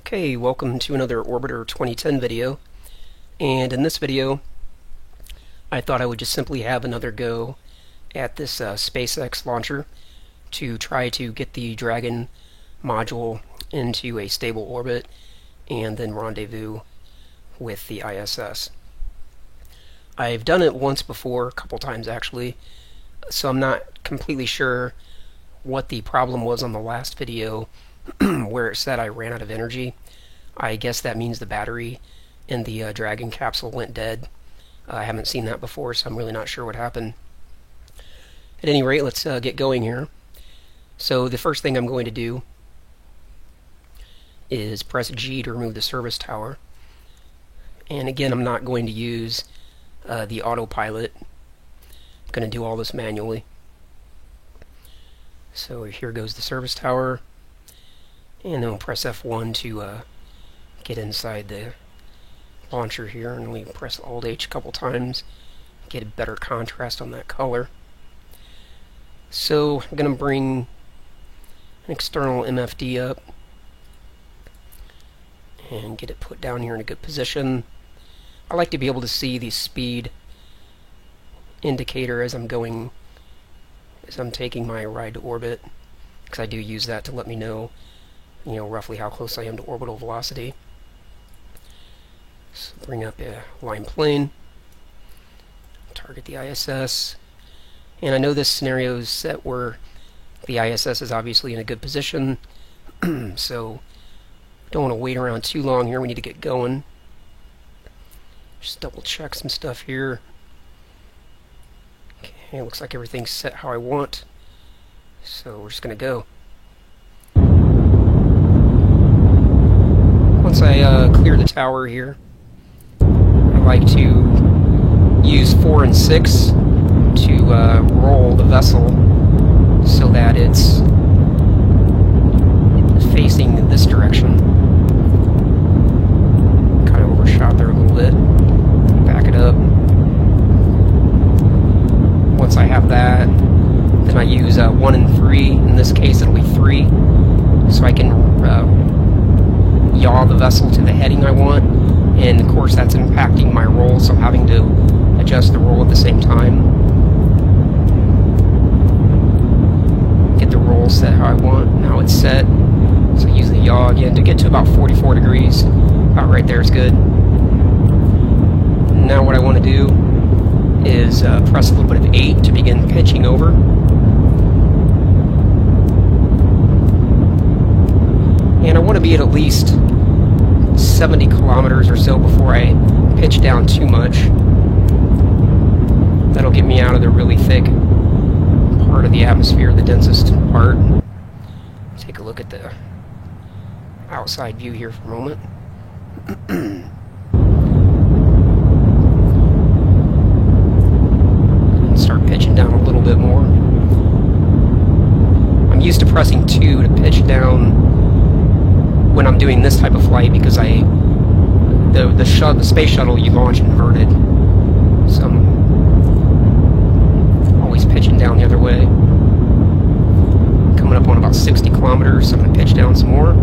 Okay, welcome to another Orbiter 2010 video, and in this video I thought I would just simply have another go at this SpaceX launcher to try to get the Dragon module into a stable orbit and then rendezvous with the ISS. I've done it once before, a couple times actually, so I'm not completely sure what the problem was on the last video where it said I ran out of energy. I guess that means the battery in the Dragon capsule went dead. I haven't seen that before, so I'm really not sure what happened. At any rate, let's get going here. So the first thing I'm going to do is press G to remove the service tower. And again, I'm not going to use the autopilot. I'm going to do all this manually. So here goes the service tower. And then we'll press F1 to get inside the launcher here, and we press Alt-H a couple times, get a better contrast on that color. So I'm going to bring an external MFD up and get it put down here in a good position. I like to be able to see the speed indicator as I'm taking my ride to orbit, because I do use that to let me know roughly how close I am to orbital velocity. So bring up a line plane, target the ISS, and I know this scenario is set where the ISS is obviously in a good position, so don't want to wait around too long here. We need to get going. Just double check some stuff here. Okay, looks like everything's set how I want, so we're just going to go. Once I clear the tower here, I like to use 4 and 6 to roll the vessel so that it's facing this direction. Kind of overshot there a little bit. Back it up. Once I have that, then I use 1 and 3. In this case, it'll be 3, so I can yaw the vessel to the heading I want, and of course that's impacting my roll, so I'm having to adjust the roll at the same time. Get the roll set how I want. Now it's set, so use the yaw again to get to about 44 degrees. About right there is good. Now what I want to do is press a little bit of 8 to begin pitching over. And I want to be at least 70 kilometers or so before I pitch down too much. That'll get me out of the really thick part of the atmosphere, the densest part. Take a look at the outside view here for a moment. Start pitching down a little bit more. I'm used to pressing 2 to pitch down when I'm doing this type of flight, because the space shuttle you launch inverted, so I'm always pitching down the other way. Coming up on about 60 kilometers, so I'm going to pitch down some more.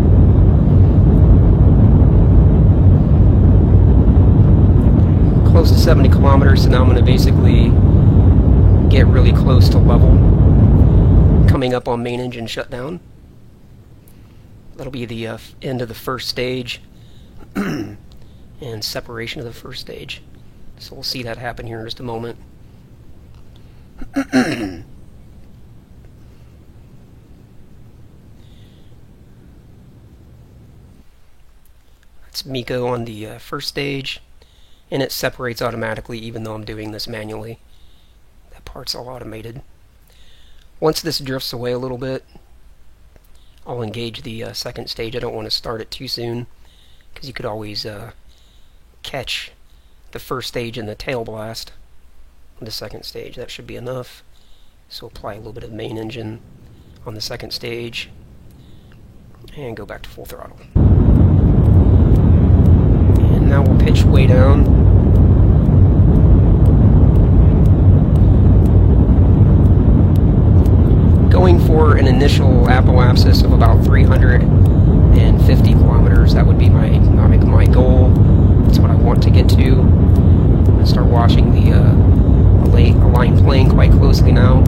Close to 70 kilometers, so now I'm going to basically get really close to level, coming up on main engine shutdown. That'll be the end of the first stage and separation of the first stage. So we'll see that happen here in just a moment. That's MECO on the first stage, and it separates automatically even though I'm doing this manually. That part's all automated. Once this drifts away a little bit, I'll engage the second stage. I don't want to start it too soon, because you could always catch the first stage in the tail blast on the second stage. That should be enough. So apply a little bit of main engine on the second stage and go back to full throttle. And now we'll pitch way down. Going for an initial apoapsis of about 350 kilometers. kilometers. That would be my goal. That's what I want to get to. I'm going to start watching the aligned plane quite closely now.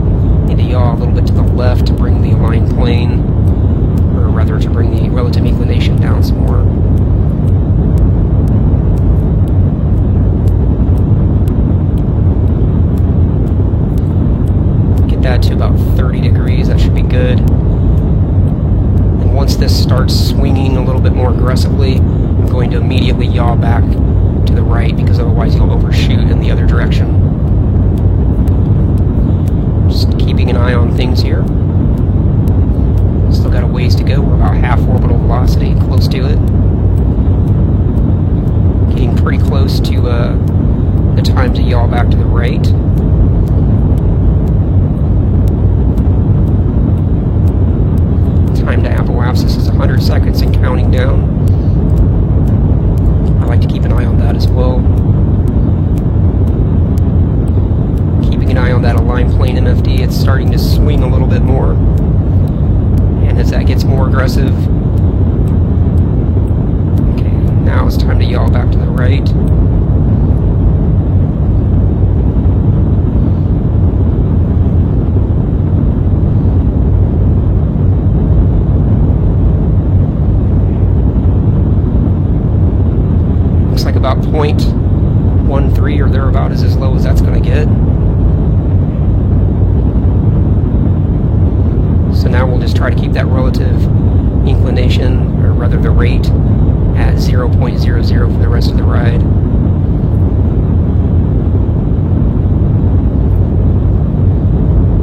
Need to yaw a little bit to the left to bring the aligned plane, or rather to bring the relative inclination down some more. Get that to about 30 degrees, that should be good. And once this starts swinging a little bit more aggressively, I'm going to immediately yaw back to the right, because otherwise you'll overshoot in the other direction. Just keeping an eye on things here. Still got a ways to go. We're about half orbital velocity, close to it. Getting pretty close to the time to yaw back to the right. Time to apoapsis is 100 seconds and counting down. I like to keep an eye on that as well. Keeping an eye on that aligned plane MFD, it's starting to swing a little bit more. And as that gets more aggressive, okay, now it's time to yaw back to the right. Looks like about 0.13 or thereabout is as low as that's going to get. So now we'll just try to keep that relative inclination, or rather the rate, at 0.00 for the rest of the ride.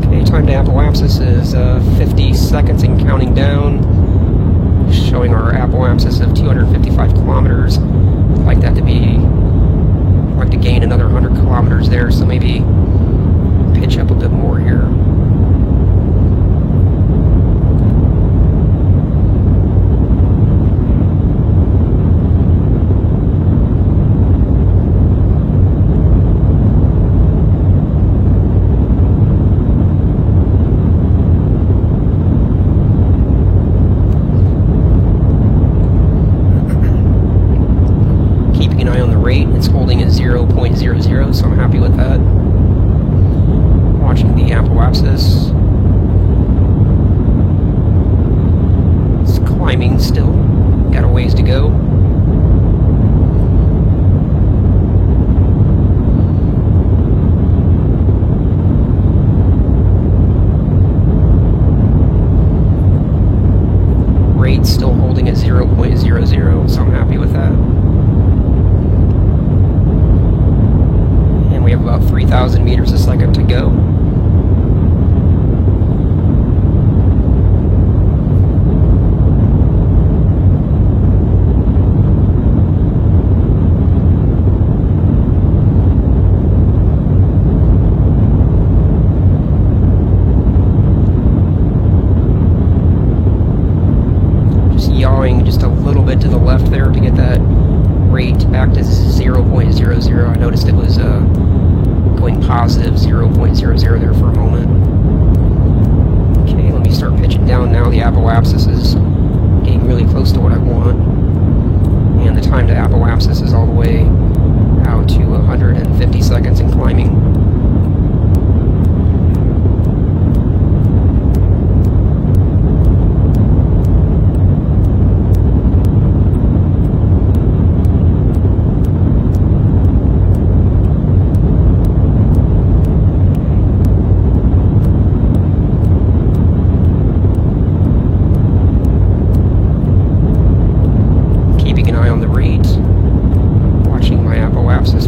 Okay, time to apoapsis is 50 seconds and counting down, showing our apoapsis of 255 kilometers. I'd like that to be, I'd like to gain another 100 kilometers there, so maybe pitch up a bit more here. It's holding at 0.00, so I'm happy with that. Watching the apoapsis. It's climbing still. Got a ways to go. Rate still holding at 0.00, so I'm happy with that. We have about 3,000 meters a second to go. Just yawing just a little bit to the left there to get that rate back to 0.00. I noticed it was going positive 0.00 there for a moment. Okay, let me start pitching down now. The apoapsis is getting really close to what I want. And the time to apoapsis is all the way out to 150 seconds and climbing.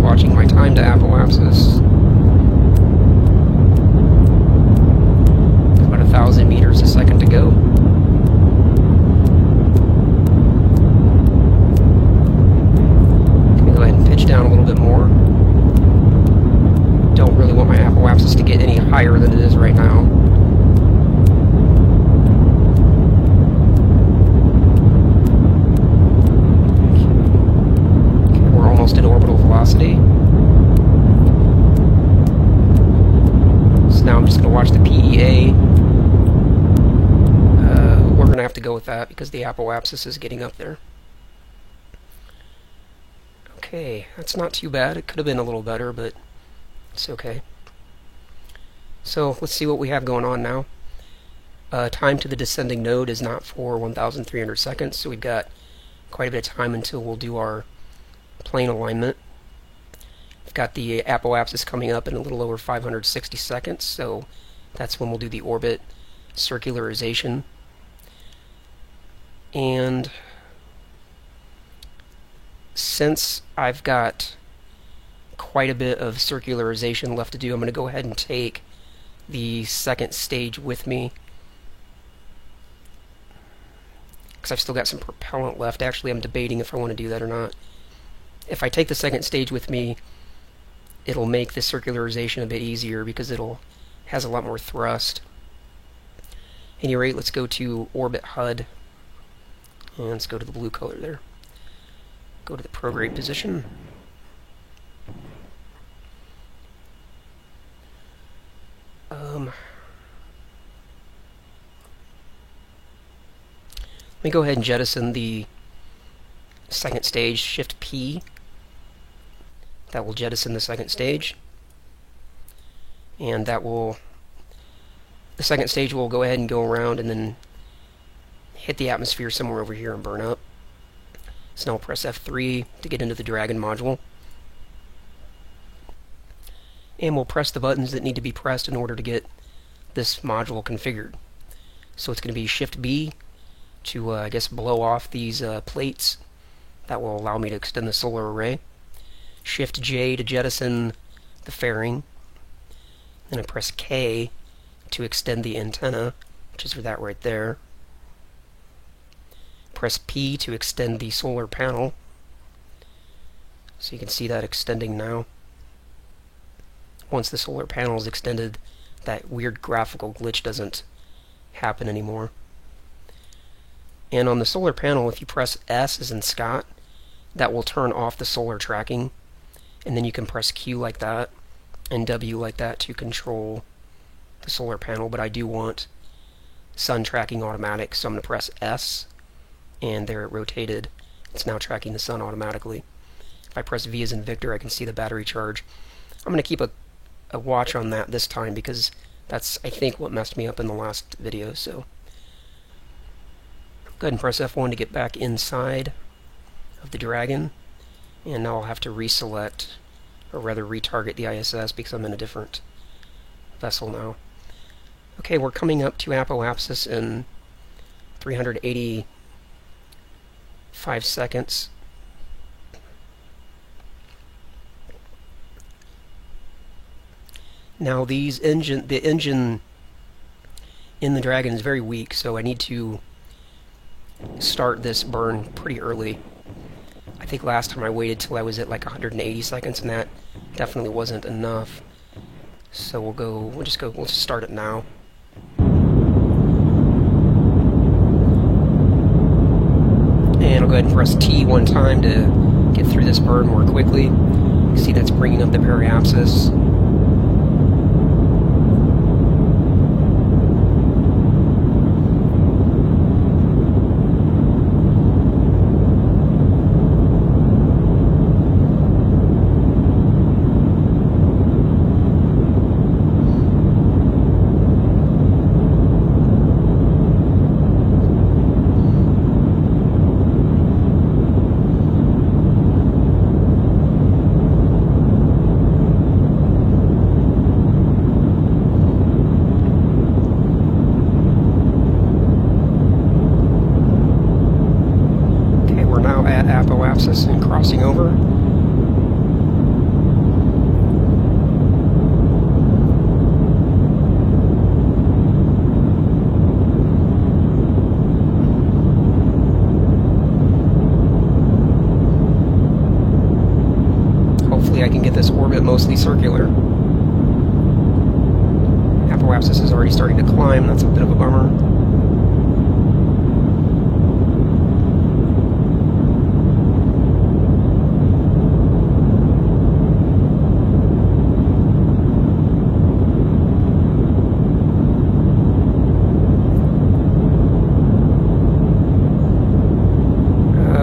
Watching my time to apoapsis. About 1,000 meters a second to go. Okay, go ahead and pitch down a little bit more. Don't really want my apoapsis to get any higher than it is right now. At orbital velocity. So now I'm just going to watch the PEA. We're going to have to go with that because the apoapsis is getting up there. Okay, that's not too bad. It could have been a little better, but it's okay. So let's see what we have going on now. Time to the descending node is not for 1,300 seconds, so we've got quite a bit of time until we'll do our plane alignment. We've got the apoapsis coming up in a little over 560 seconds, so that's when we'll do the orbit circularization. And since I've got quite a bit of circularization left to do, I'm going to go ahead and take the second stage with me, because I've still got some propellant left. Actually, I'm debating if I want to do that or not. If I take the second stage with me, it'll make the circularization a bit easier because has a lot more thrust. At any rate, let's go to Orbit HUD, and let's go to the blue color there. Go to the prograde position. Let me go ahead and jettison the second stage, Shift P. That will jettison the second stage. And the second stage will go ahead and go around and then hit the atmosphere somewhere over here and burn up. So now I'll press F3 to get into the Dragon module. And we'll press the buttons that need to be pressed in order to get this module configured. So it's going to be Shift B to, I guess, blow off these plates. That will allow me to extend the solar array. Shift J to jettison the fairing. Then I press K to extend the antenna, which is for that right there. Press P to extend the solar panel. So you can see that extending now. Once the solar panel is extended, that weird graphical glitch doesn't happen anymore. And on the solar panel, if you press S as in Scott, that will turn off the solar tracking. And then you can press Q like that and W like that to control the solar panel. But I do want sun tracking automatic, so I'm going to press S, and there it rotated. It's now tracking the sun automatically. If I press V as in Victor, I can see the battery charge. I'm going to keep a watch on that this time because that's, I think, what messed me up in the last video. So go ahead and press F1 to get back inside of the Dragon, and now I'll have to reselect, or rather retarget the ISS because I'm in a different vessel now. Okay, we're coming up to apoapsis in 385 seconds. Now the engine in the Dragon is very weak, so I need to start this burn pretty early. I think last time I waited till I was at like 180 seconds, and that definitely wasn't enough. So we'll just start it now. And I'll go ahead and press T one time to get through this burn more quickly. You see that's bringing up the periapsis. Apoapsis and crossing over. Hopefully I can get this orbit mostly circular. Apoapsis is already starting to climb, that's a bit of a bummer.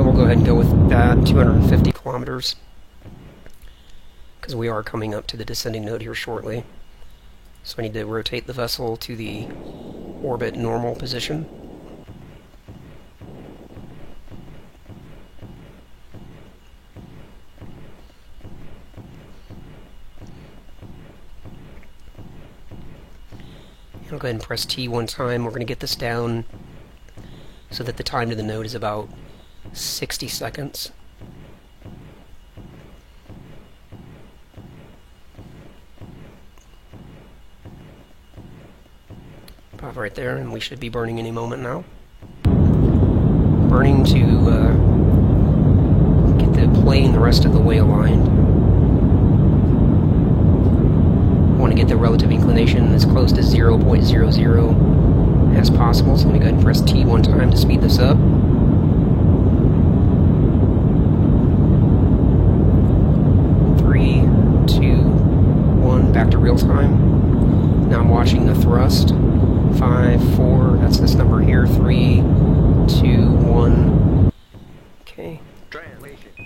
We'll go ahead and go with that, 250 kilometers. because we are coming up to the descending node here shortly. So I need to rotate the vessel to the orbit normal position. I'll go ahead and press T one time. We're going to get this down so that the time to the node is about 60 seconds. Pop right there, and we should be burning any moment now. Burning to get the plane the rest of the way aligned. Want to get the relative inclination as close to 0.00 as possible, so let me go ahead and press T one time to speed this up. Three, two, one, back to real time. Now I'm watching the thrust. 5, 4, that's this number here, 3, 2, 1. Okay.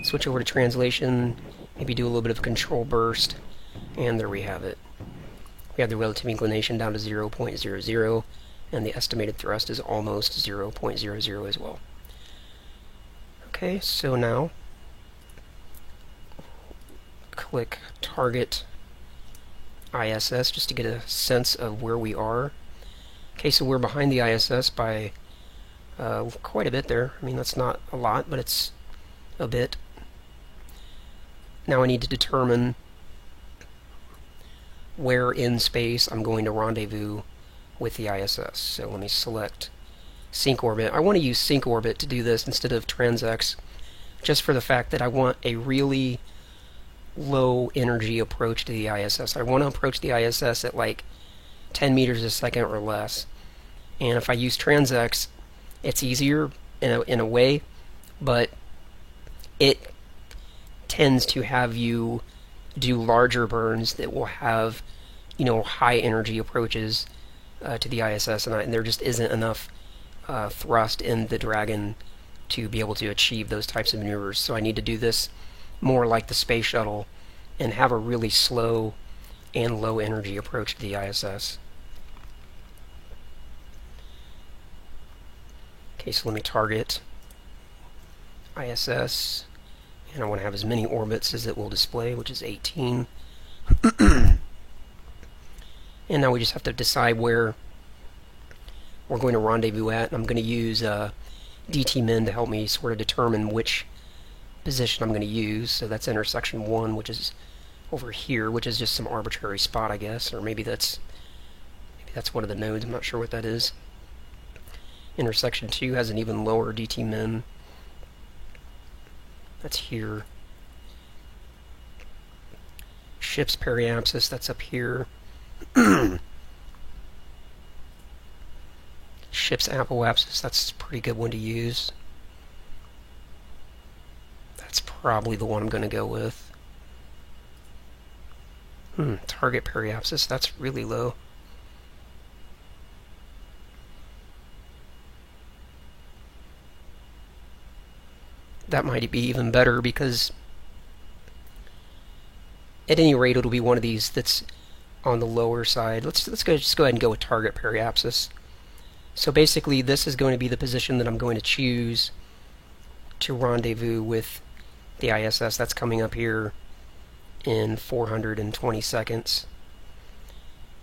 Switch over to translation, maybe do a little bit of a control burst, and there we have it. We have the relative inclination down to 0.00, and the estimated thrust is almost 0.00 as well. Okay, so now click Target ISS just to get a sense of where we are. Okay, so we're behind the ISS by quite a bit there. I mean, that's not a lot, but it's a bit. Now I need to determine where in space I'm going to rendezvous with the ISS. So let me select Sync Orbit. I want to use Sync Orbit to do this instead of TransX, just for the fact that I want a really low energy approach to the ISS. I want to approach the ISS at like 10 meters a second or less. And if I use TransX, it's easier in a way, but it tends to have you do larger burns that will have, you know, high energy approaches to the ISS, and there just isn't enough thrust in the Dragon to be able to achieve those types of maneuvers. So I need to do this more like the Space Shuttle and have a really slow and low energy approach to the ISS. Okay, so let me target ISS, and I want to have as many orbits as it will display, which is 18. And now we just have to decide where we're going to rendezvous at. I'm going to use DTMin to help me sort of determine which position I'm going to use. So that's intersection 1, which is over here, which is just some arbitrary spot, I guess, or maybe that's one of the nodes. I'm not sure what that is. Intersection 2 has an even lower DTMin. That's here. Ship's periapsis, that's up here. Ship's apoapsis, that's a pretty good one to use. That's probably the one I'm going to go with. Target periapsis, that's really low. That might be even better, because at any rate it'll be one of these that's on the lower side. Let's go ahead and go with target periapsis. So basically this is going to be the position that I'm going to choose to rendezvous with the ISS. That's coming up here in 420 seconds.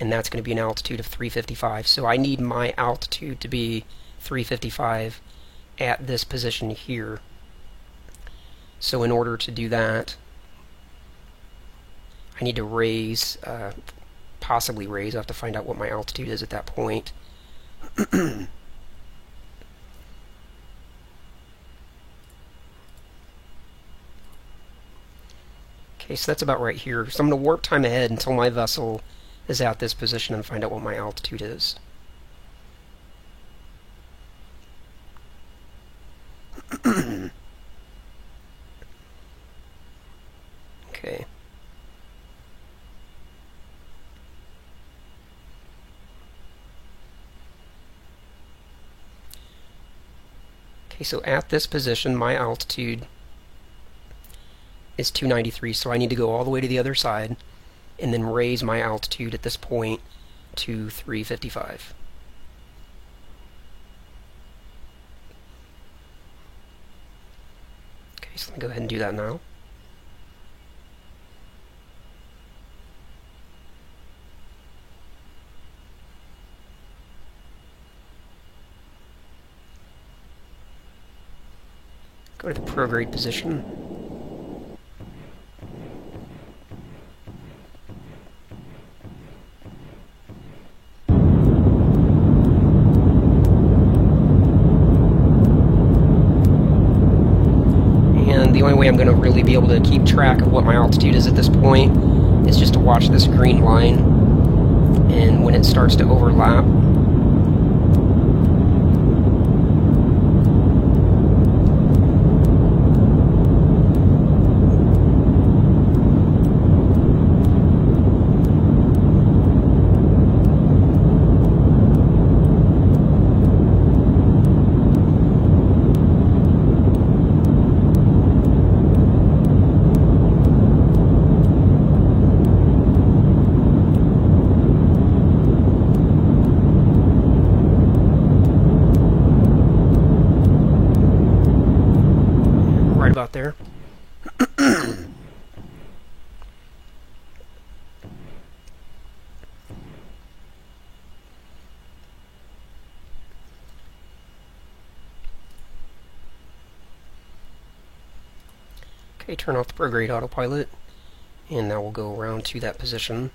And that's going to be an altitude of 355. So I need my altitude to be 355 at this position here. So in order to do that, I need to raise, possibly raise. I have to find out what my altitude is at that point. Okay, so that's about right here. So I'm going to warp time ahead until my vessel is at this position and find out what my altitude is. Okay. Okay, so at this position, my altitude is 293, so I need to go all the way to the other side and then raise my altitude at this point to 355. Okay, so let me go ahead and do that now. Go to the prograde position. And the only way I'm going to really be able to keep track of what my altitude is at this point is just to watch this green line, and when it starts to overlap, right about there. Okay, turn off the prograde autopilot, and now we'll go around to that position.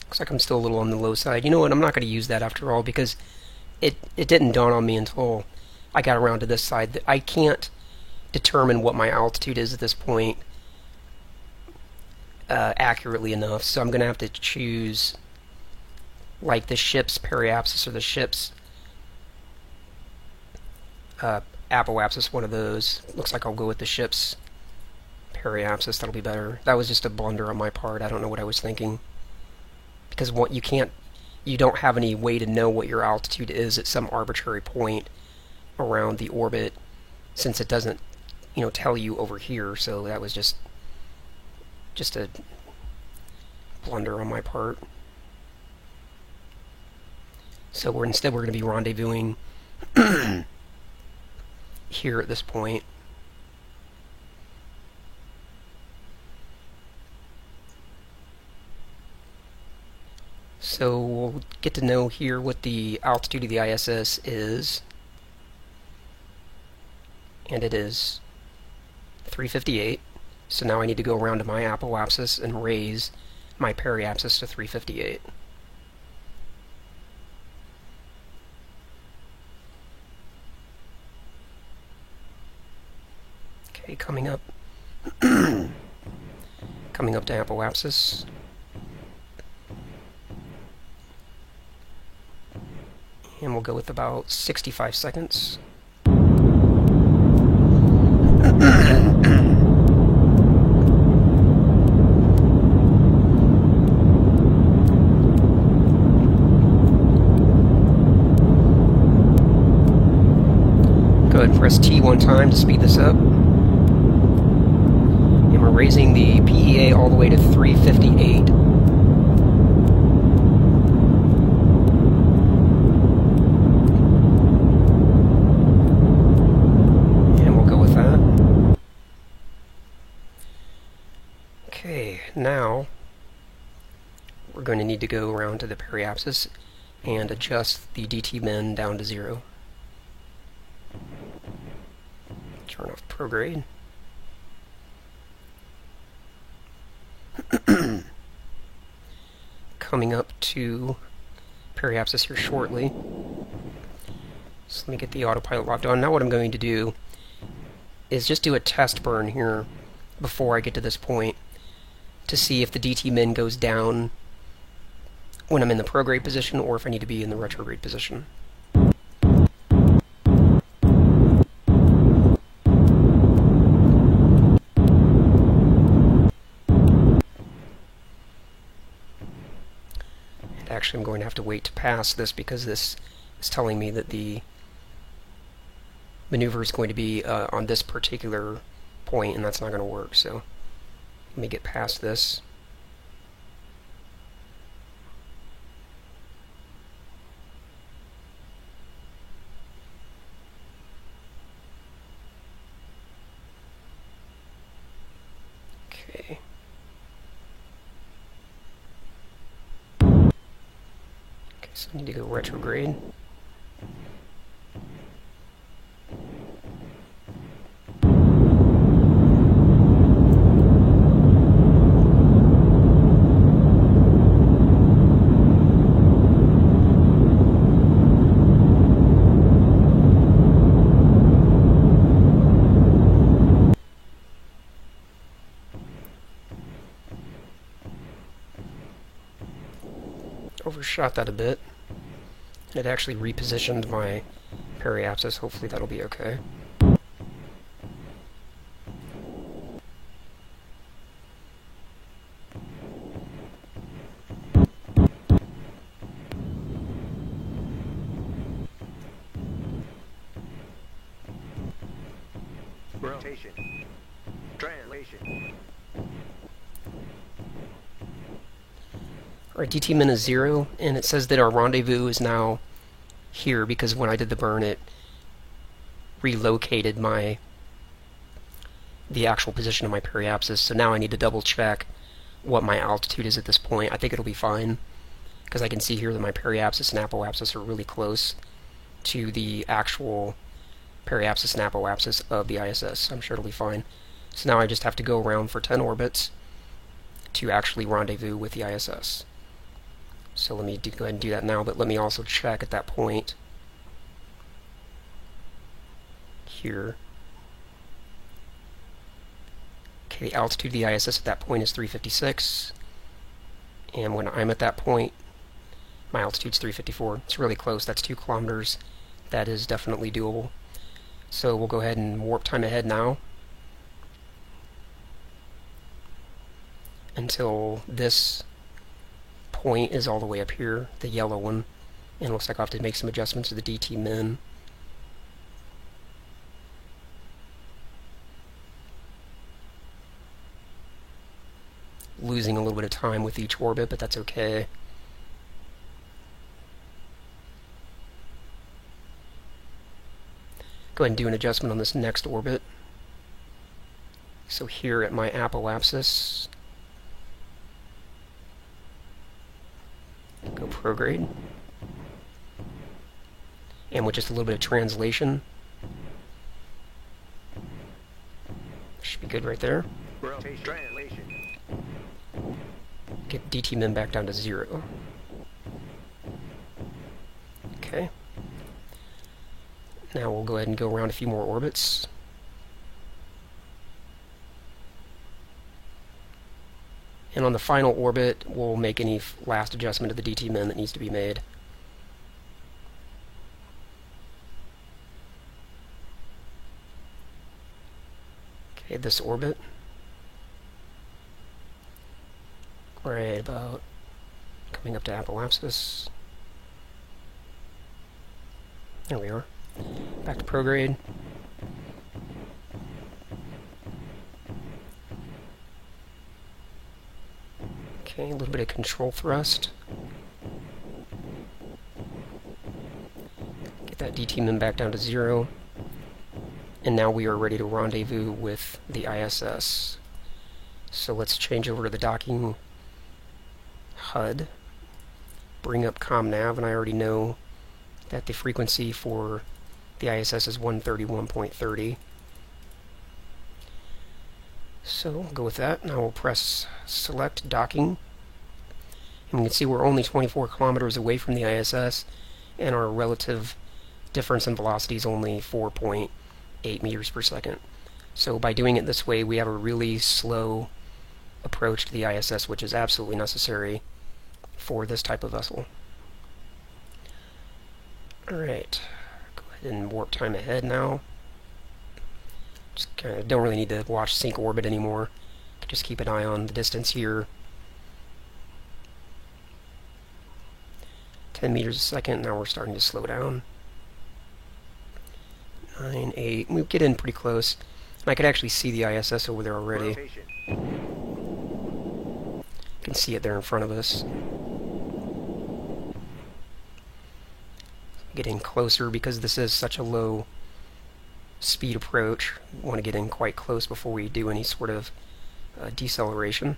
Looks like I'm still a little on the low side. You know what, I'm not going to use that after all, because it didn't dawn on me until I got around to this side that I can't determine what my altitude is at this point accurately enough, so I'm going to have to choose like the ship's periapsis or the ship's apoapsis, one of those. Looks like I'll go with the ship's periapsis. That'll be better. That was just a blunder on my part. I don't know what I was thinking, because what you don't have any way to know what your altitude is at some arbitrary point around the orbit, since it doesn't, tell you over here. So that was just a blunder on my part. So we're going to be rendezvousing here at this point. So we'll get to know here what the altitude of the ISS is, and it is 358. So now I need to go around to my apoapsis and raise my periapsis to 358. Okay, coming up to apoapsis. And we'll go with about 65 seconds. Go ahead and press T one time to speed this up. And we're raising the PEA all the way to 358. Now we're going to need to go around to the periapsis and adjust the DT min down to 0. Turn off prograde. Coming up to periapsis here shortly. So let me get the autopilot locked on. Now what I'm going to do is just do a test burn here before I get to this point, to see if the DT min goes down when I'm in the prograde position or if I need to be in the retrograde position. actually I'm going to have to wait to pass this because this is telling me that the maneuver is going to be on this particular point, and that's not going to work. So let me get past this. Okay. Okay, so I need to go retrograde. Overshot that a bit. It actually repositioned my periapsis. Hopefully that'll be okay. Rotation. Translation. Alright, DT-min is 0, and it says that our rendezvous is now here because when I did the burn it relocated the actual position of my periapsis, so now I need to double check what my altitude is at this point. I think it'll be fine because I can see here that my periapsis and apoapsis are really close to the actual periapsis and apoapsis of the ISS. I'm sure it'll be fine. So now I just have to go around for 10 orbits to actually rendezvous with the ISS. So let me go ahead and do that now, but let me also check at that point here. Okay, the altitude of the ISS at that point is 356, and when I'm at that point, my altitude's 354. It's really close. That's 2 kilometers. That is definitely doable. So we'll go ahead and warp time ahead now until this point is all the way up here, the yellow one, and it looks like I'll have to make some adjustments to the DT-min. Losing a little bit of time with each orbit, but that's okay. Go ahead and do an adjustment on this next orbit. So here at my apoapsis, go prograde, and with just a little bit of translation, should be good right there. Translation. Get DT-min back down to 0. Okay. Now we'll go ahead and go around a few more orbits. And on the final orbit, we'll make any last adjustment to the DT-min that needs to be made. Okay, this orbit. Right about coming up to apoapsis. There we are. Back to prograde. Okay, a little bit of control thrust. Get that DT-min back down to 0. And now we are ready to rendezvous with the ISS. So let's change over to the docking HUD. Bring up ComNav, and I already know that the frequency for the ISS is 131.30. So we'll go with that. Now we'll press select docking. And we can see we're only 24 kilometers away from the ISS, and our relative difference in velocity is only 4.8 meters per second. So by doing it this way, we have a really slow approach to the ISS, which is absolutely necessary for this type of vessel. Alright, go ahead and warp time ahead now. Just kind of don't really need to watch sync orbit anymore. Just keep an eye on the distance here. 10 meters a second. Now we're starting to slow down. 9, 8. We get in pretty close. And I could actually see the ISS over there already. Rotation. You can see it there in front of us. Getting closer because this is such a low speed approach. We want to get in quite close before we do any sort of deceleration.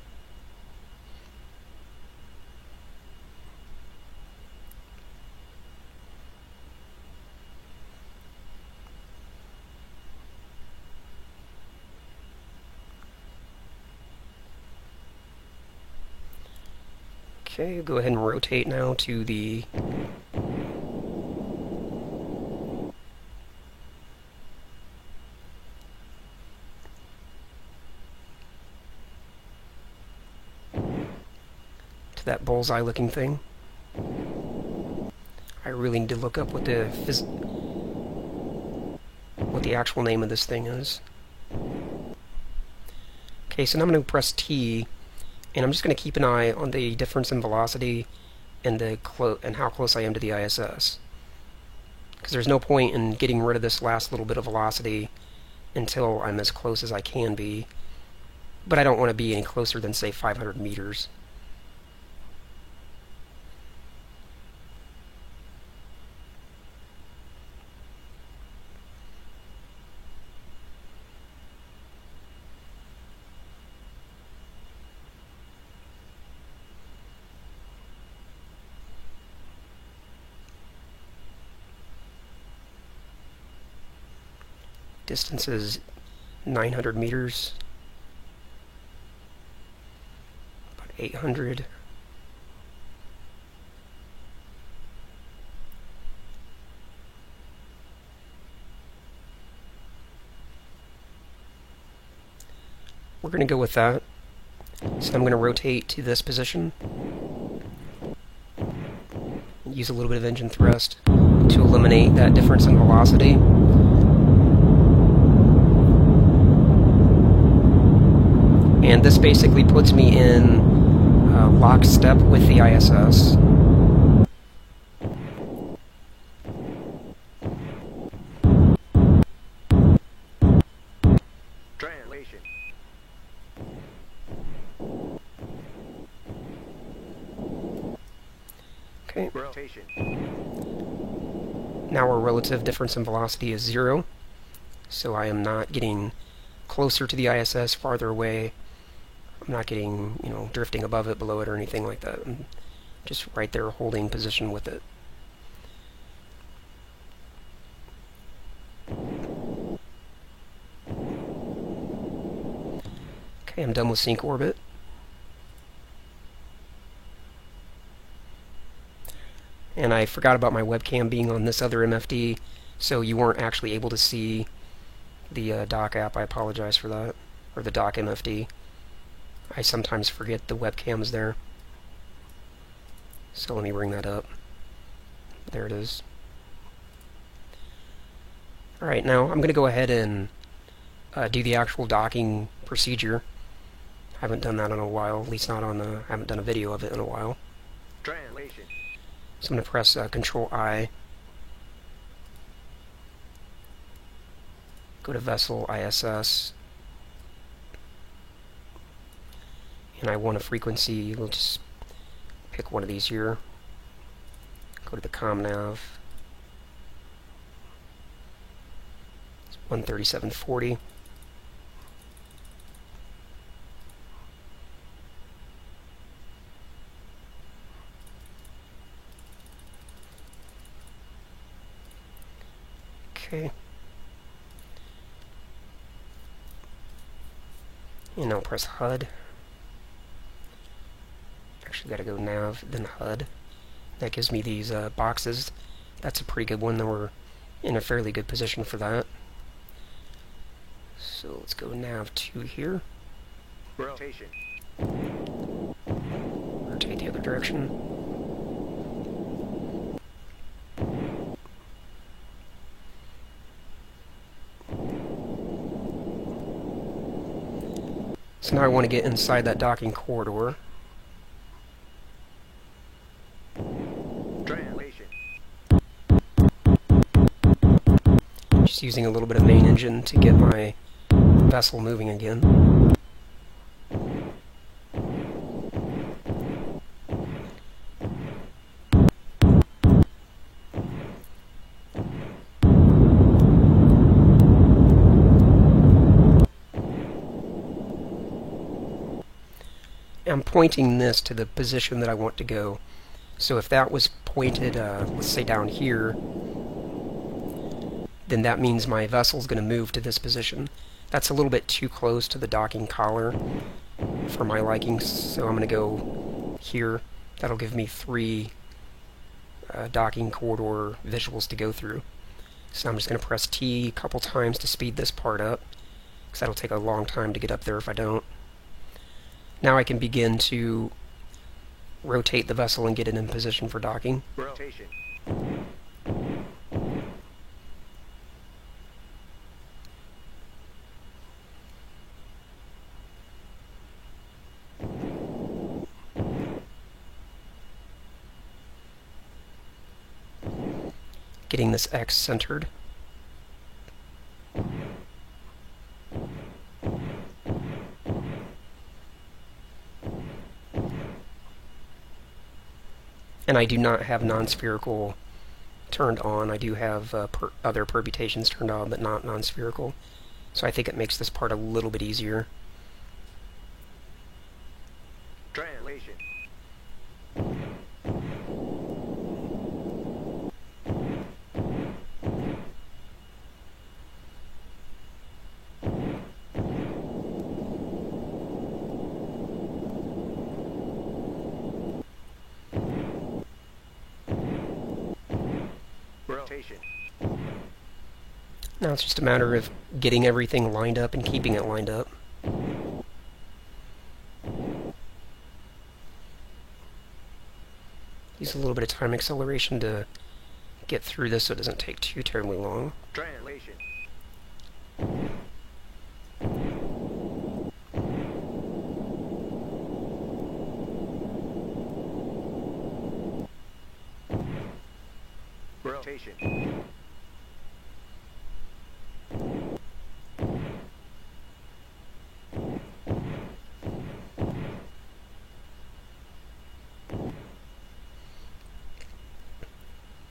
Okay, go ahead and rotate now to the that bullseye looking thing. I really need to look up what the actual name of this thing is. Okay, so now I'm going to press T, and I'm just going to keep an eye on the difference in velocity and how close I am to the ISS. Because there's no point in getting rid of this last little bit of velocity until I'm as close as I can be. But I don't want to be any closer than, say, 500 meters. Distance is 900 meters, about 800. We're going to go with that. So I'm going to rotate to this position. Use a little bit of engine thrust to eliminate that difference in velocity. And this basically puts me in lockstep with the ISS. Translation. Okay. Rotation. Now our relative difference in velocity is 0. So I am not getting closer to the ISS, farther away. I'm not getting, drifting above it, below it, or anything like that. I'm just right there holding position with it. Okay, I'm done with sync orbit. And I forgot about my webcam being on this other MFD, so you weren't actually able to see the dock app. I apologize for that, or the dock MFD. I sometimes forget the webcam is there. So let me bring that up. There it is. Alright, now I'm going to go ahead and do the actual docking procedure. I haven't done that in a while, at least not on I haven't done a video of it in a while. Translation. So I'm going to press Control I. Go to Vessel ISS. And I want a frequency. We'll just pick one of these here. Go to the ComNav. It's 137.40. Okay. And I'll press HUD. Actually, gotta go Nav, then HUD. That gives me these boxes. That's a pretty good one. We're in a fairly good position for that. So let's go Nav 2 here. Rotation. Rotate the other direction. So now I want to get inside that docking corridor. Translation. Just using a little bit of main engine to get my vessel moving again. I'm pointing this to the position that I want to go. So if that was pointed, let's say down here, then that means my vessel's going to move to this position. That's a little bit too close to the docking collar for my liking, so I'm going to go here. That'll give me 3 docking corridor visuals to go through. So I'm just going to press T a couple times to speed this part up, because that'll take a long time to get up there if I don't. Now I can begin to rotate the vessel and get it in position for docking. Rotation. Getting this X centered. And I do not have non-spherical turned on. I do have other permutations turned on, but not non-spherical. So I think it makes this part a little bit easier. Translation. Rotation. Now it's just a matter of getting everything lined up and keeping it lined up. Use a little bit of time acceleration to get through this so it doesn't take too terribly long. Translation. Rotation.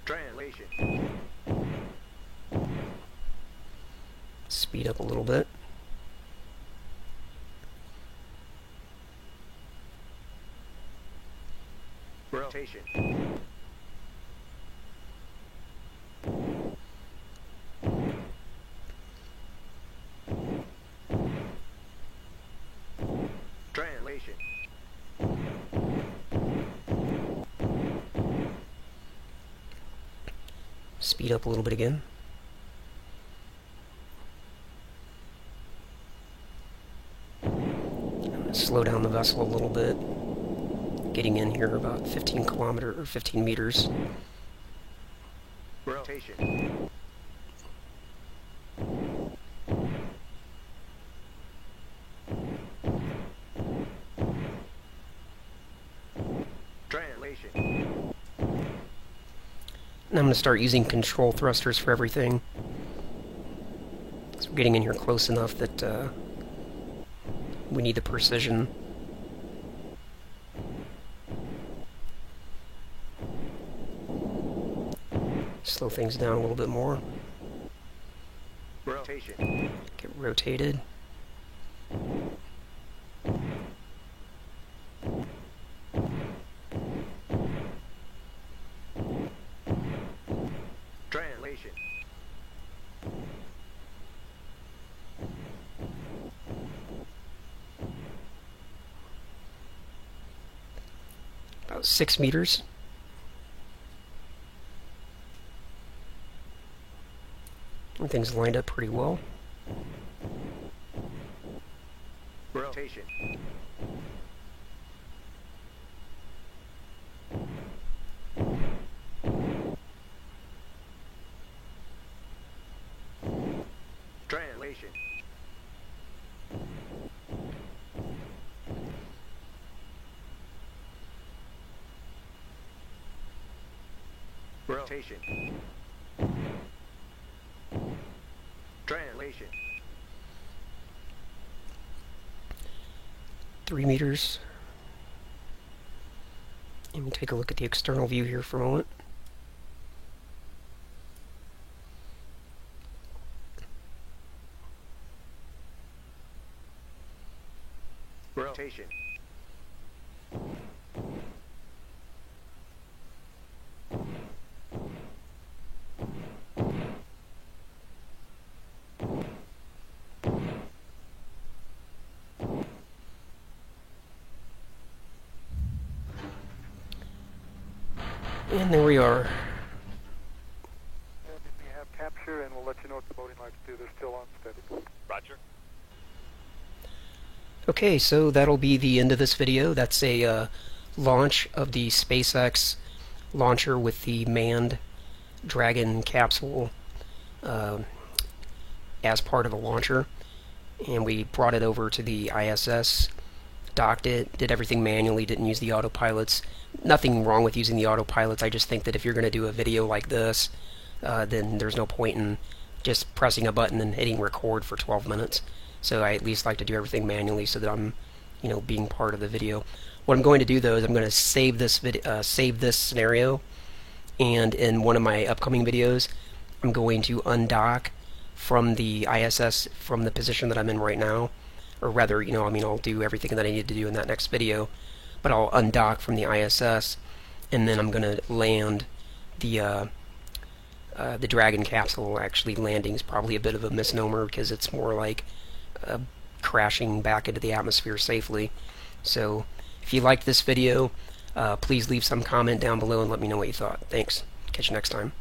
Translation. Speed up a little bit. Rotation. Translation. Speed up a little bit again. Slow down the vessel a little bit. Getting in here about 15 meters. Rotation. Translation. And I'm going to start using control thrusters for everything. So we're getting in here close enough that we need the precision. Slow things down a little bit more. Rotation. Get rotated. Translation. About 6 meters. Everything's lined up pretty well. Rotation. Translation. Rotation. Rotation. 3 meters. Let me take a look at the external view here for a moment. Rotation. And there we are. And we have capture, and we'll let you know what the boating lights do. They're still unsteady. Roger. Okay, so that'll be the end of this video. That's a launch of the SpaceX launcher with the manned Dragon capsule as part of the launcher. And we brought it over to the ISS, docked it, did everything manually, didn't use the autopilots. Nothing wrong with using the autopilots. I just think that if you're going to do a video like this, then there's no point in just pressing a button and hitting record for 12 minutes. So I at least like to do everything manually so that I'm, being part of the video. What I'm going to do though is I'm going to save this save this scenario, and in one of my upcoming videos, I'm going to undock from the ISS from the position that I'm in right now, or rather, I'll do everything that I need to do in that next video, but I'll undock from the ISS, and then I'm going to land the Dragon capsule. Actually, landing is probably a bit of a misnomer because it's more like crashing back into the atmosphere safely. So if you liked this video, please leave some comment down below and let me know what you thought. Thanks. Catch you next time.